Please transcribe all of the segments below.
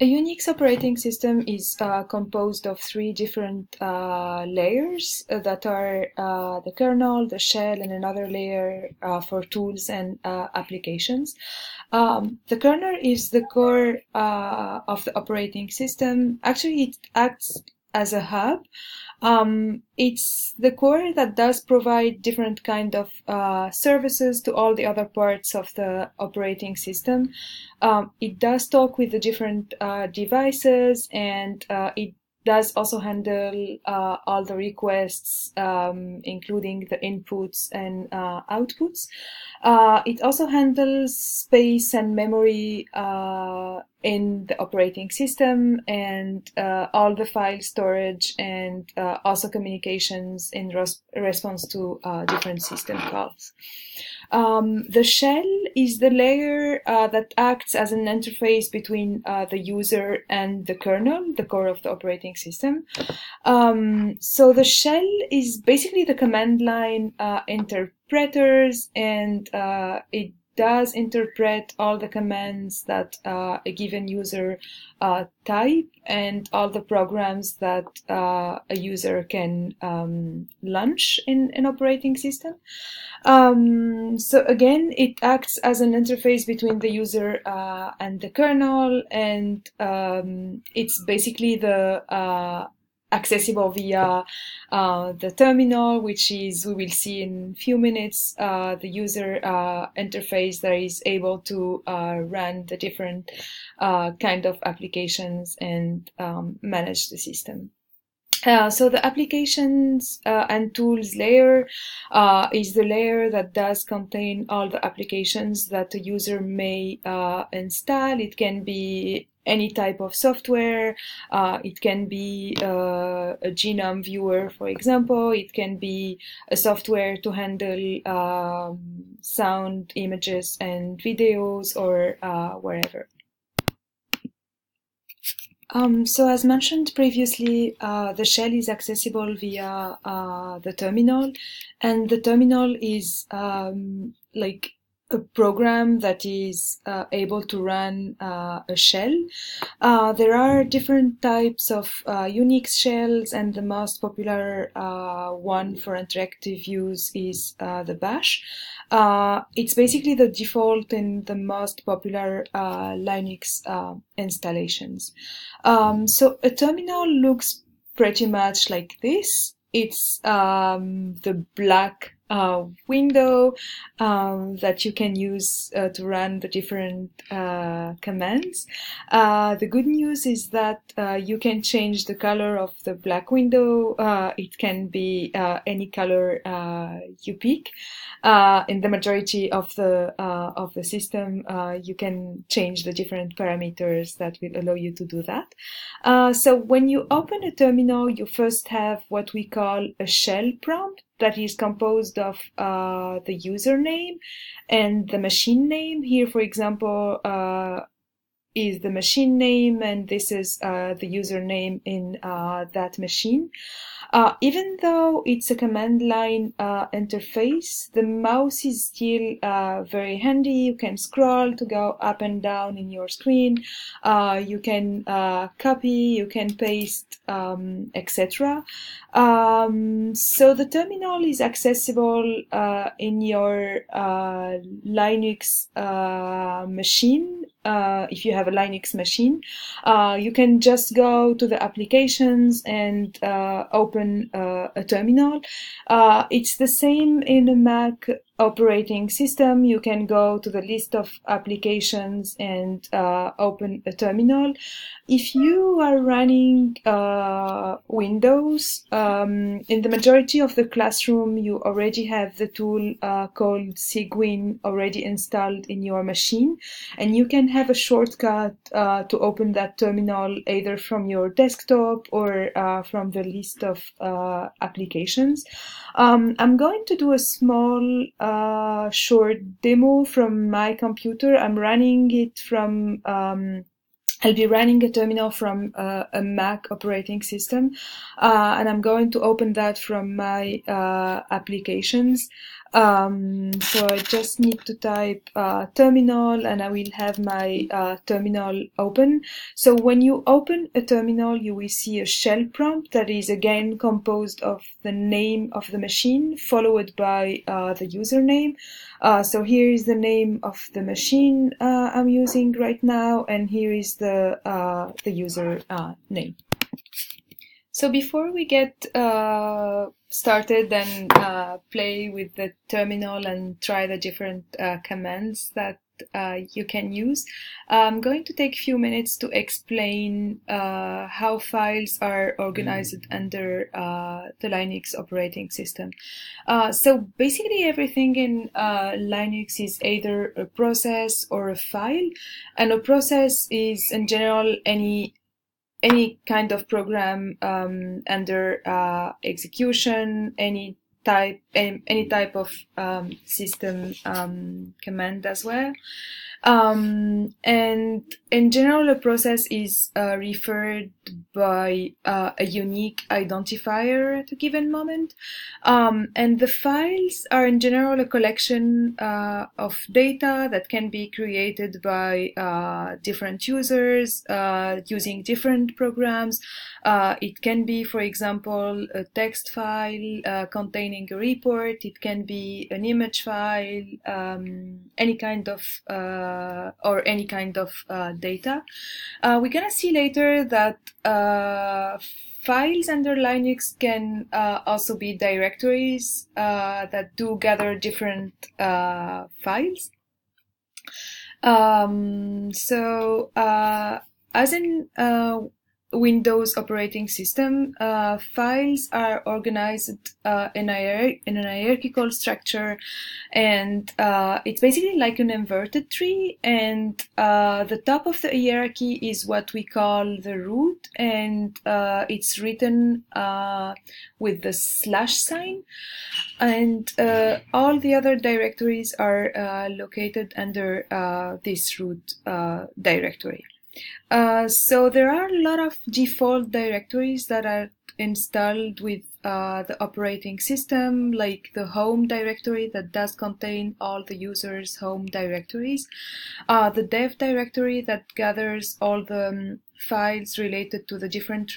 A Unix operating system is composed of three different layers that are the kernel, the shell, and another layer for tools and applications. The kernel is the core of the operating system. Actually, it acts as a hub. It's the core that does provide different kind of services to all the other parts of the operating system. It does talk with the different devices, and it does also handle all the requests, including the inputs and outputs. It also handles space and memory in the operating system, and all the file storage, and also communications in response to different system calls. The shell is the layer that acts as an interface between the user and the kernel, the core of the operating system. So the shell is basically the command line interpreters, and it does interpret all the commands that a given user type, and all the programs that a user can launch in an operating system. So again, it acts as an interface between the user and the kernel, and it's basically the accessible via the terminal, which is, we will see in a few minutes, the user interface that is able to run the different kind of applications and manage the system. So the applications and tools layer is the layer that does contain all the applications that the user may install. It can be any type of software. It can be a genome viewer, for example. It can be a software to handle sound, images, and videos, or wherever. So as mentioned previously, the shell is accessible via the terminal, and the terminal is like a program that is able to run a shell. There are different types of Unix shells, and the most popular one for interactive use is the Bash. It's basically the default in the most popular Linux installations. So a terminal looks pretty much like this. It's the black window that you can use to run the different commands. The good news is that you can change the color of the black window. It can be any color you pick. In the majority of the system, you can change the different parameters that will allow you to do that. So when you open a terminal, you first have what we call a shell prompt that is composed of the username and the machine name. Here, for example, is the machine name, and this is the username in that machine. Even though it's a command line interface, the mouse is still very handy. You can scroll to go up and down in your screen. You can copy, you can paste, etc. So the terminal is accessible in your Linux machine. If you have a Linux machine, you can just go to the applications and open a terminal. It's the same in a Mac operating system. You can go to the list of applications and open a terminal. If you are running Windows, in the majority of the classroom, you already have the tool called Cygwin already installed in your machine, and you can have a shortcut to open that terminal either from your desktop or from the list of applications. I'm going to do a small short demo from my computer. I'm running it from I'll be running a terminal from a Mac operating system, and I'm going to open that from my applications. So I just need to type terminal, and I will have my terminal open. So when you open a terminal, you will see a shell prompt that is again composed of the name of the machine followed by the username. So here is the name of the machine I'm using right now, and here is the user name. So before we get started and play with the terminal and try the different commands that you can use, I'm going to take a few minutes to explain how files are organized under the Linux operating system. So basically everything in Linux is either a process or a file, and a process is in general any kind of program under execution, any type of system command as well. And in general, a process is referred by a unique identifier at a given moment. And the files are in general a collection of data that can be created by different users using different programs. It can be, for example, a text file containing a report. It can be an image file, any kind of data. We're gonna see later that files under Linux can also be directories that do gather different files. As in Windows operating system, files are organized in an hierarchical structure, and it's basically like an inverted tree, and the top of the hierarchy is what we call the root, and it's written with the slash sign, and all the other directories are located under this root directory. So there are a lot of default directories that are installed with the operating system, like the home directory that does contain all the users' home directories, the dev directory that gathers all the files related to the different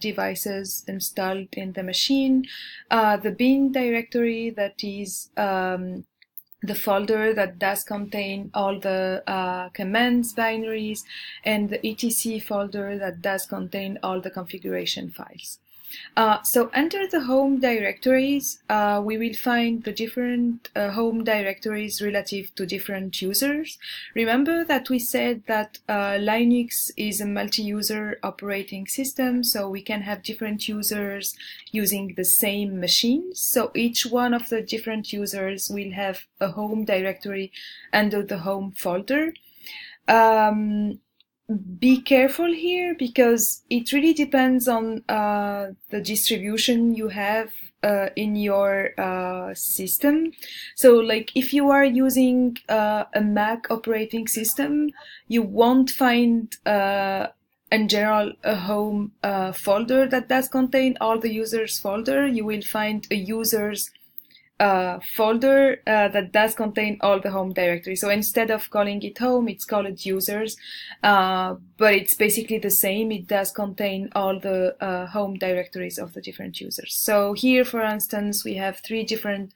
devices installed in the machine, the bin directory that is the folder that does contain all the commands binaries, and the etc folder that does contain all the configuration files. So under the home directories, we will find the different home directories relative to different users. Remember that we said that Linux is a multi-user operating system, so we can have different users using the same machine. So each one of the different users will have a home directory under the home folder. Be careful here because it really depends on the distribution you have in your system. So like if you are using a Mac operating system, you won't find in general a home folder that does contain all the users folder. You will find a users folder that does contain all the home directories. So instead of calling it home, it's called users, but it's basically the same. It does contain all the home directories of the different users. So here, for instance, we have 3 different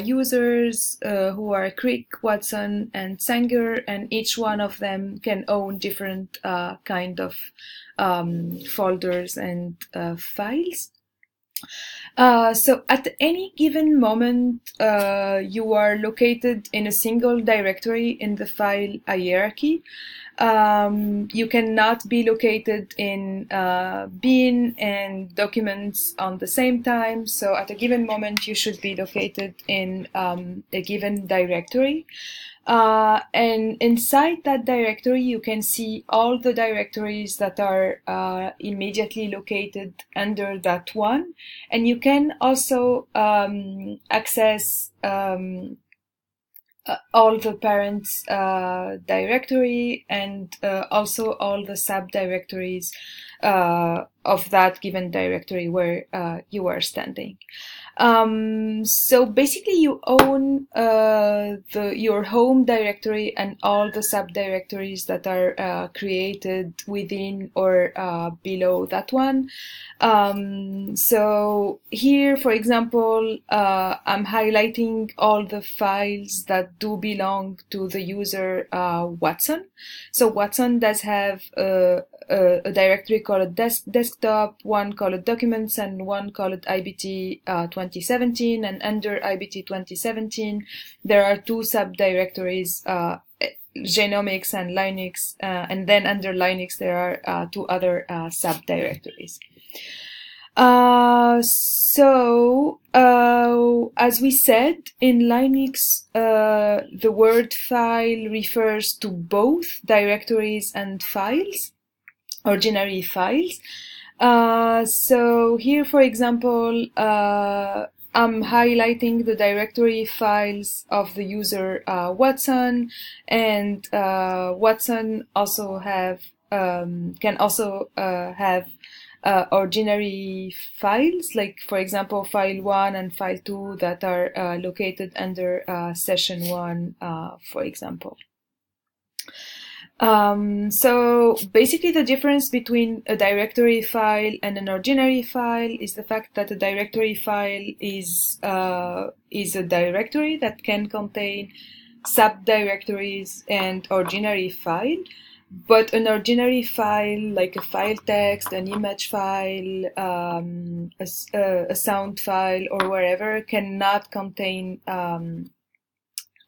users who are Crick, Watson, and Sanger, and each one of them can own different kind of folders and files. So at any given moment, you are located in a single directory in the file hierarchy. You cannot be located in bin and documents on the same time. So at a given moment, you should be located in a given directory. And inside that directory, you can see all the directories that are immediately located under that one. And you can also access all the parents directory and also all the subdirectories of that given directory where you are standing. So basically you own your home directory and all the subdirectories that are created within or below that one. So here, for example, I'm highlighting all the files that do belong to the user Watson. So Watson does have a directory called desktop, one called documents, and one called IBT 2017. And under IBT 2017, there are two subdirectories, Genomics and Linux, and then under Linux there are two other subdirectories. As we said, in Linux, the word file refers to both directories and files, ordinary files. So here, for example, I'm highlighting the directory files of the user Watson, and Watson also can also have ordinary files, like for example file 1 and file 2 that are located under session 1, for example. So basically the difference between a directory file and an ordinary file is the fact that a directory file is a directory that can contain subdirectories and ordinary file. But an ordinary file, like a file text, an image file, a sound file, or wherever, cannot contain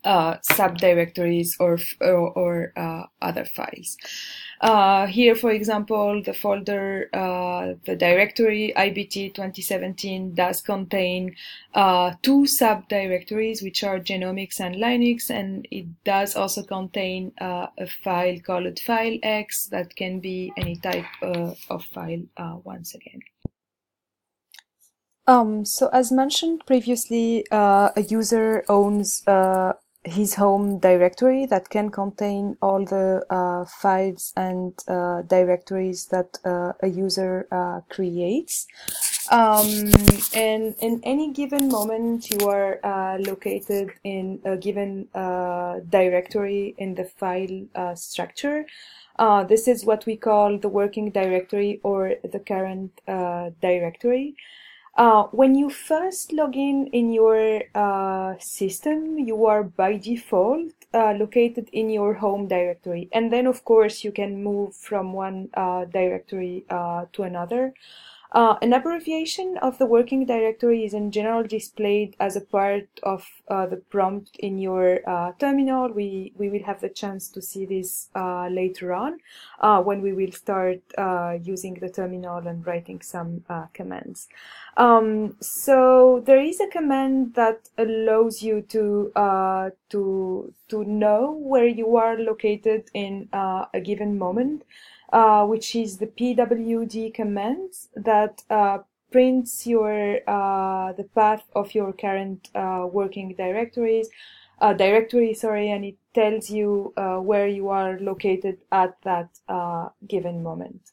subdirectories or other files. Here, for example, the folder, the directory IBT 2017 does contain two subdirectories, which are Genomics and Linux, and it does also contain a file called file X that can be any type of file once again. So as mentioned previously, a user owns his home directory that can contain all the files and directories that a user creates. And in any given moment, you are located in a given directory in the file structure. This is what we call the working directory or the current directory. When you first log in your system, you are by default located in your home directory. And then, of course, you can move from one directory to another. An abbreviation of the working directory is in general displayed as a part of the prompt in your terminal. We will have the chance to see this later on when we will start using the terminal and writing some commands. So there is a command that allows you to know where you are located in a given moment. Which is the pwd command that prints your the path of your current working directory, and it tells you where you are located at that given moment.